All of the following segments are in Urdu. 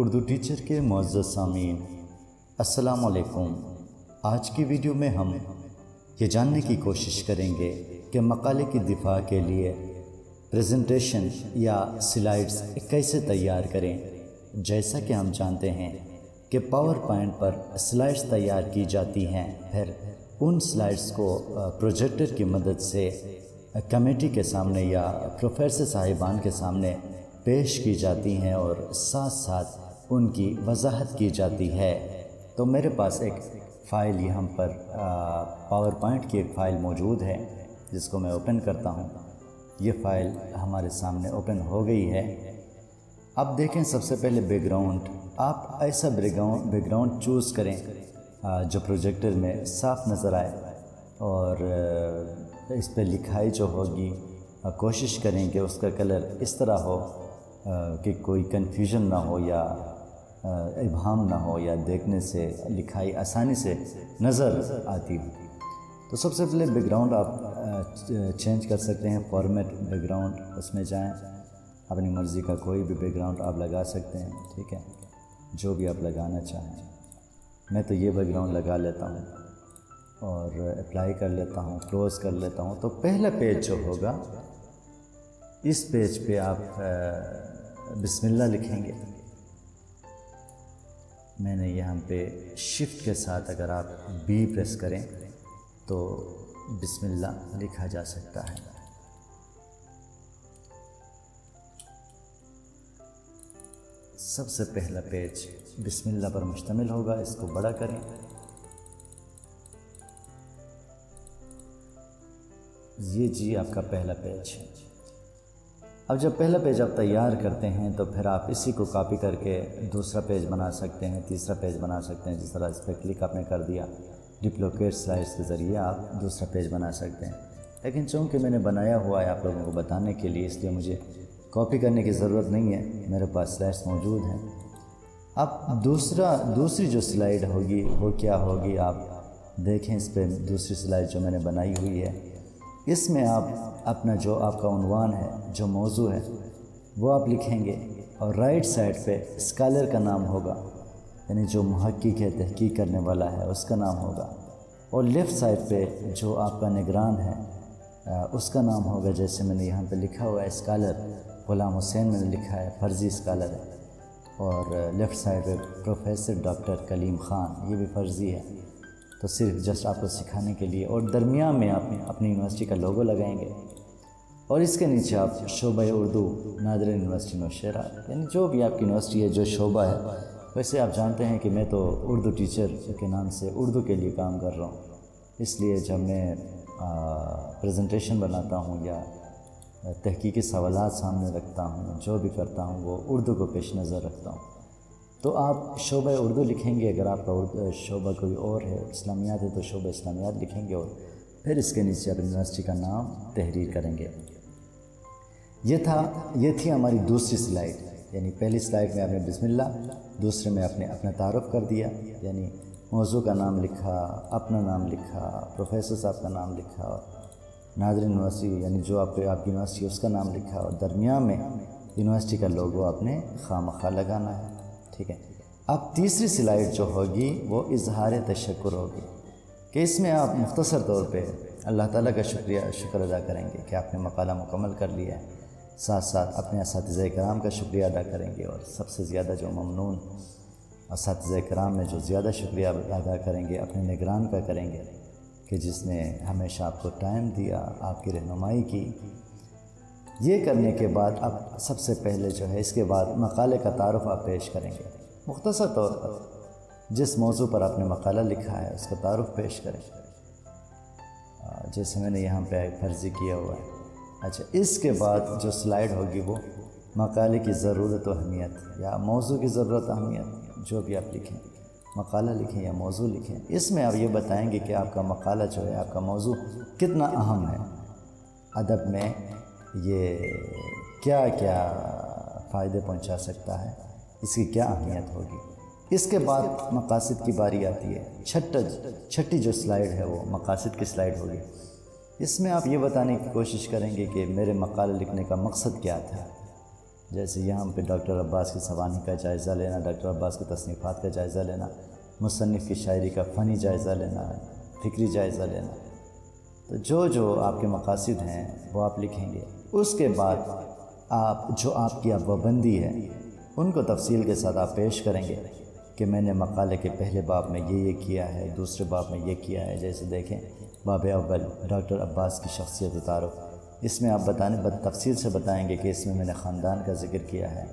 اردو ٹیچر کے معزز سامعین، السلام علیکم۔ آج کی ویڈیو میں ہم یہ جاننے کی کوشش کریں گے کہ مقالے کی دفاع کے لیے پریزنٹیشن یا سلائیڈز کیسے تیار کریں۔ جیسا کہ ہم جانتے ہیں کہ پاور پوائنٹ پر سلائیڈز تیار کی جاتی ہیں، پھر ان سلائیڈز کو پروجیکٹر کی مدد سے کمیٹی کے سامنے یا پروفیسر صاحبان کے سامنے پیش کی جاتی ہیں اور ساتھ ساتھ ان کی وضاحت کی جاتی ہے۔ تو میرے پاس ایک فائل یہاں پر پاور پوائنٹ کی ایک فائل موجود ہے جس کو میں اوپن کرتا ہوں۔ یہ فائل ہمارے سامنے اوپن ہو گئی ہے۔ اب دیکھیں، سب سے پہلے بیک گراؤنڈ، آپ ایسا بیک گراؤنڈ چوز کریں جو پروجیکٹر میں صاف نظر آئے، اور اس پہ لکھائی جو ہوگی کوشش کریں کہ اس کا کلر اس طرح ہو کہ کوئی کنفیوژن نہ ہو یا ابہام نہ ہو، یا دیکھنے سے لکھائی آسانی سے نظر آتی ہو۔ تو سب سے پہلے بیک گراؤنڈ آپ چینج کر سکتے ہیں، فارمیٹ بیک گراؤنڈ، اس میں جائیں، اپنی مرضی کا کوئی بھی بیک گراؤنڈ آپ لگا سکتے ہیں، ٹھیک ہے، جو بھی آپ لگانا چاہیں۔ میں تو یہ بیک گراؤنڈ لگا لیتا ہوں اور اپلائی کر لیتا ہوں، کلوز کر لیتا ہوں۔ تو پہلا پیج جو ہوگا، اس پیج پہ آپ بسم اللہ لکھیں گے۔ میں نے یہاں پہ شفٹ کے ساتھ اگر آپ بی پریس کریں تو بسم اللہ لکھا جا سکتا ہے۔ سب سے پہلا پیج بسم اللہ پر مشتمل ہوگا، اس کو بڑا کریں۔ یہ جی آپ کا پہلا پیج ہے۔ اب جب پہلا پیج آپ تیار کرتے ہیں تو پھر آپ اسی کو کاپی کر کے دوسرا پیج بنا سکتے ہیں، تیسرا پیج بنا سکتے ہیں۔ جس طرح اس پہ کلک آپ نے کر دیا، ڈپلیکیٹ سلائڈس کے ذریعے آپ دوسرا پیج بنا سکتے ہیں۔ لیکن چونکہ میں نے بنایا ہوا ہے آپ لوگوں کو بتانے کے لیے، اس لیے مجھے کاپی کرنے کی ضرورت نہیں ہے، میرے پاس سلائڈس موجود ہیں۔ اب دوسری جو سلائڈ ہوگی وہ کیا ہوگی، آپ دیکھیں اس پہ دوسری سلائڈ جو میں نے بنائی ہوئی ہے، اس میں آپ اپنا جو آپ کا عنوان ہے، جو موضوع ہے، وہ آپ لکھیں گے، اور رائٹ سائڈ پہ اسکالر کا نام ہوگا، یعنی جو محقق ہے، تحقیق کرنے والا ہے، اس کا نام ہوگا، اور لیفٹ سائڈ پہ جو آپ کا نگران ہے اس کا نام ہوگا۔ جیسے میں نے یہاں پہ لکھا ہوا ہے اسکالر غلام حسین، میں نے لکھا ہے، فرضی اسکالر ہے، اور لیفٹ سائڈ پہ پروفیسر ڈاکٹر کلیم خان، یہ بھی فرضی ہے۔ تو صرف جسٹ آپ کو سکھانے کے لیے، اور درمیان میں آپ اپنی یونیورسٹی کا لوگو لگائیں گے، اور اس کے نیچے آپ شعبہ اردو نادرا یونیورسٹی نوشہرہ، یعنی جو بھی آپ کی یونیورسٹی ہے، جو شعبہ ہے۔ ویسے آپ جانتے ہیں کہ میں تو اردو ٹیچر کے نام سے اردو کے لیے کام کر رہا ہوں، اس لیے جب میں پریزنٹیشن بناتا ہوں یا تحقیقی سوالات سامنے رکھتا ہوں، جو بھی کرتا ہوں وہ اردو کو پیش نظر رکھتا ہوں۔ تو آپ شعبہ اردو لکھیں گے، اگر آپ کا شعبہ کوئی اور ہے، اسلامیات ہے تو شعبہ اسلامیات لکھیں گے، اور پھر اس کے نیچے آپ یونیورسٹی کا نام تحریر کریں گے۔ یہ تھی ہماری دوسری سلائیڈ، یعنی پہلی سلائیڈ میں آپ نے بسم اللہ، دوسرے میں آپ نے اپنا تعارف کر دیا، یعنی موضوع کا نام لکھا، اپنا نام لکھا، پروفیسر صاحب کا نام لکھا، نادرا یونیورسٹی یعنی جو آپ کی یونیورسٹی اس کا نام لکھا، اور درمیان میں یونیورسٹی کا لوگو آپ نے خواہ لگانا ہے، ٹھیک ہے۔ اب تیسری سلائیڈ جو ہوگی وہ اظہار تشکر ہوگی، کہ اس میں آپ مختصر طور پہ اللہ تعالیٰ کا شکر ادا کریں گے کہ آپ نے مقالہ مکمل کر لیا ہے، ساتھ ساتھ اپنے اساتذہ کرام کا شکریہ ادا کریں گے، اور سب سے زیادہ جو ممنون اساتذہ کرام میں جو زیادہ شکریہ ادا کریں گے، اپنے نگران کا کریں گے کہ جس نے ہمیشہ آپ کو ٹائم دیا، آپ کی رہنمائی کی۔ یہ کرنے کے بعد اب سب سے پہلے جو ہے، اس کے بعد مقالے کا تعارف آپ پیش کریں گے، مختصر طور پر جس موضوع پر آپ نے مقالہ لکھا ہے اس کا تعارف پیش کریں، جیسے میں نے یہاں پہ ایک فرضی کیا ہوا ہے۔ اچھا، اس کے بعد جو سلائیڈ ہوگی وہ مقالے کی ضرورت و اہمیت، یا موضوع کی ضرورت و اہمیت، جو بھی آپ لکھیں، مقالہ لکھیں یا موضوع لکھیں، اس میں آپ یہ بتائیں گے کہ آپ کا مقالہ جو ہے، آپ کا موضوع کتنا اہم ہے، ادب میں یہ کیا کیا فائدے پہنچا سکتا ہے، اس کی کیا اہمیت ہوگی۔ اس کے بعد مقاصد کی باری آتی ہے، چھٹی جو سلائیڈ ہے وہ مقاصد کی سلائیڈ ہوگی۔ اس میں آپ یہ بتانے کی کوشش کریں گے کہ میرے مقالہ لکھنے کا مقصد کیا تھا، جیسے یہاں پہ ڈاکٹر عباس کی سوانح کا جائزہ لینا، ڈاکٹر عباس کی تصنیفات کا جائزہ لینا، مصنف کی شاعری کا فنی جائزہ لینا، فکری جائزہ لینا، تو جو آپ کے مقاصد ہیں وہ آپ لکھیں گے۔ اس کے بعد آپ کی ابواب بندی ہے ان کو تفصیل کے ساتھ آپ پیش کریں گے کہ میں نے مقالے کے پہلے باب میں یہ کیا ہے، دوسرے باب میں یہ کیا ہے۔ جیسے دیکھیں باب اول ڈاکٹر عباس کی شخصیت و تعارف، اس میں آپ تفصیل سے بتائیں گے کہ اس میں نے خاندان کا ذکر کیا ہے،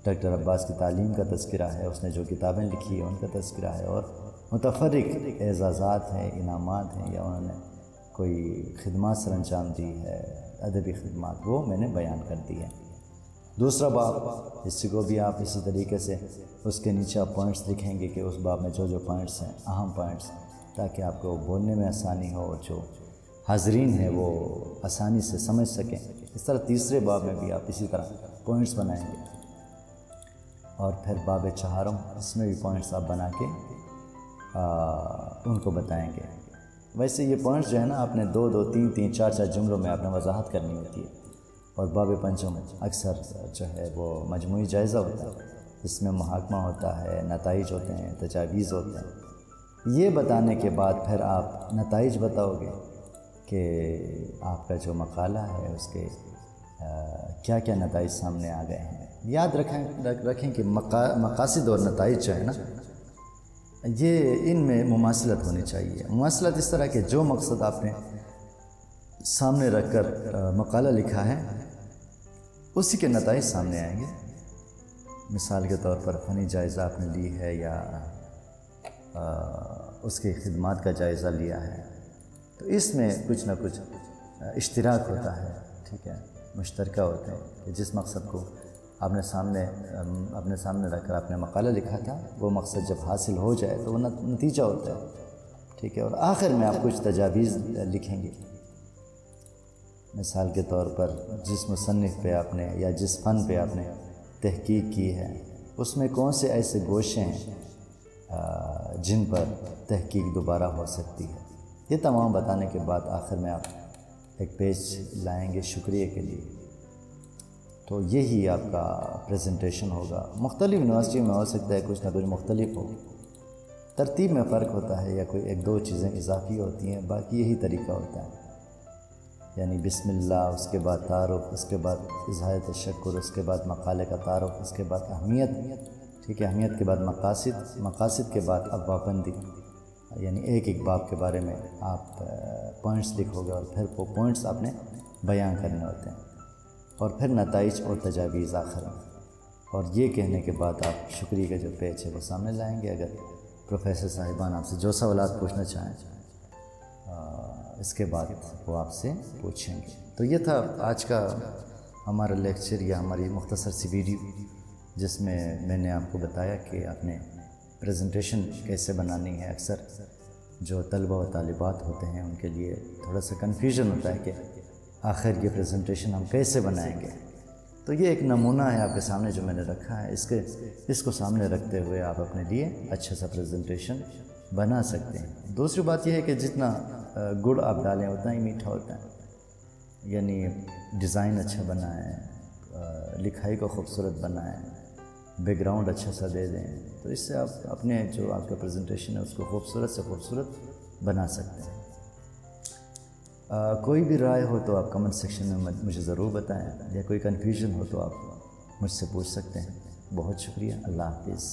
ڈاکٹر عباس کی تعلیم کا تذکرہ ہے، اس نے جو کتابیں لکھی ہیں ان کا تذکرہ ہے، اور متفرق اعزازات ہیں، انعامات ہیں، یا انہوں نے کوئی خدمات سر انجام دی ہے، ادبی خدمات، وہ میں نے بیان کر دی ہے۔ دوسرا باب، اس کو بھی آپ اسی طریقے سے اس کے نیچے آپ پوائنٹس لکھیں گے کہ اس باب میں جو پوائنٹس ہیں، اہم پوائنٹس، تاکہ آپ کو بولنے میں آسانی ہو اور جو حاضرین ہیں وہ آسانی سے سمجھ سکیں۔ اس طرح تیسرے باب میں بھی آپ اسی طرح پوائنٹس بنائیں گے، اور پھر باب چہارم، اس میں بھی پوائنٹس آپ بنا کے ان کو بتائیں گے۔ ویسے یہ پوائنٹس جو ہے نا آپ نے دو تین چار جملوں میں آپ نے وضاحت کرنی ہوتی ہے، اور باب پنچم اکثر جو ہے وہ مجموعی جائزہ ہوتا ہے، اس میں محاکمہ ہوتا ہے، نتائج ہوتے ہیں، تجاویز ہوتے ہیں۔ یہ بتانے کے بعد پھر آپ نتائج بتاؤ گے کہ آپ کا جو مقالہ ہے اس کے کیا کیا نتائج سامنے آ گئے ہیں۔ یاد رکھیں کہ مقاصد اور نتائج جو ہے نا، یہ ان میں مماثلت ہونی چاہیے۔ مماثلت اس طرح کہ جو مقصد آپ نے سامنے رکھ کر مقالہ لکھا ہے اسی کے نتائج سامنے آئیں گے۔ مثال کے طور پر فنی جائزہ آپ نے لی ہے یا اس کی خدمات کا جائزہ لیا ہے، تو اس میں کچھ نہ کچھ اشتراک ہوتا ہے، ٹھیک ہے، مشترکہ ہوتے ہیں کہ جس مقصد کو اپنے سامنے رکھ کر آپ نے مقالہ لکھا تھا، وہ مقصد جب حاصل ہو جائے تو وہ نتیجہ ہوتا ہے، ٹھیک ہے۔ اور آخر میں آپ کچھ تجاویز لکھیں گے، مثال کے طور پر جس مصنف پہ آپ نے یا جس فن پہ آپ نے تحقیق کی ہے اس میں کون سے ایسے گوشے ہیں جن پر تحقیق دوبارہ ہو سکتی ہے۔ یہ تمام بتانے کے بعد آخر میں آپ ایک پیج لائیں گے شکریہ کے لیے۔ تو یہی آپ کا پریزنٹیشن ہوگا۔ مختلف یونیورسٹیوں میں ہو سکتا ہے کچھ نہ کچھ مختلف ہو، ترتیب میں فرق ہوتا ہے یا کوئی ایک دو چیزیں اضافی ہوتی ہیں، باقی یہی طریقہ ہوتا ہے، یعنی بسم اللہ، اس کے بعد تعارف، اس کے بعد اظہار تشکر، اس کے بعد مقالے کا تعارف، اس کے بعد اہمیت، ٹھیک ہے، اہمیت کے بعد مقاصد کے بعد ابواب بندی، یعنی ایک باب کے بارے میں آپ پوائنٹس لکھو گے، اور پھر وہ پوائنٹس آپ نے بیان کرنے ہوتے ہیں، اور پھر نتائج اور تجاویز آخر میں، اور یہ کہنے کے بعد آپ شکریہ کا جو پیج ہے وہ سامنے لائیں گے۔ اگر پروفیسر صاحبان آپ سے جو سوالات پوچھنا چاہیں اس کے بعد وہ آپ سے پوچھیں گے۔ تو یہ تھا آج کا ہمارا لیکچر یا ہماری مختصر سی ویڈیو، جس میں میں نے آپ کو بتایا کہ آپ نے پریزنٹیشن کیسے بنانی ہے۔ اکثر جو طلبہ و طالبات ہوتے ہیں ان کے لیے تھوڑا سا کنفیوژن ہوتا ہے کہ آخر یہ پریزنٹیشن ہم کیسے بنائیں گے۔ تو یہ ایک نمونہ ہے آپ کے سامنے جو میں نے رکھا ہے، اس کو سامنے رکھتے ہوئے آپ اپنے لیے اچھا سا پریزنٹیشن بنا سکتے ہیں۔ دوسری بات یہ ہے کہ جتنا گڑ آپ ڈالیں اتنا ہی میٹھا ہوتا ہے، یعنی ڈیزائن اچھا بنائیں، لکھائی کو خوبصورت بنائیں، بیک گراؤنڈ اچھا سا دے دیں، تو اس سے آپ اپنے جو آپ کا پریزنٹیشن ہے اس کو خوبصورت سے خوبصورت بنا سکتے ہیں۔ کوئی بھی رائے ہو تو آپ کمنٹ سیکشن میں مجھے ضرور بتائیں، یا کوئی کنفیوژن ہو تو آپ مجھ سے پوچھ سکتے ہیں۔ بہت شکریہ، اللہ حافظ۔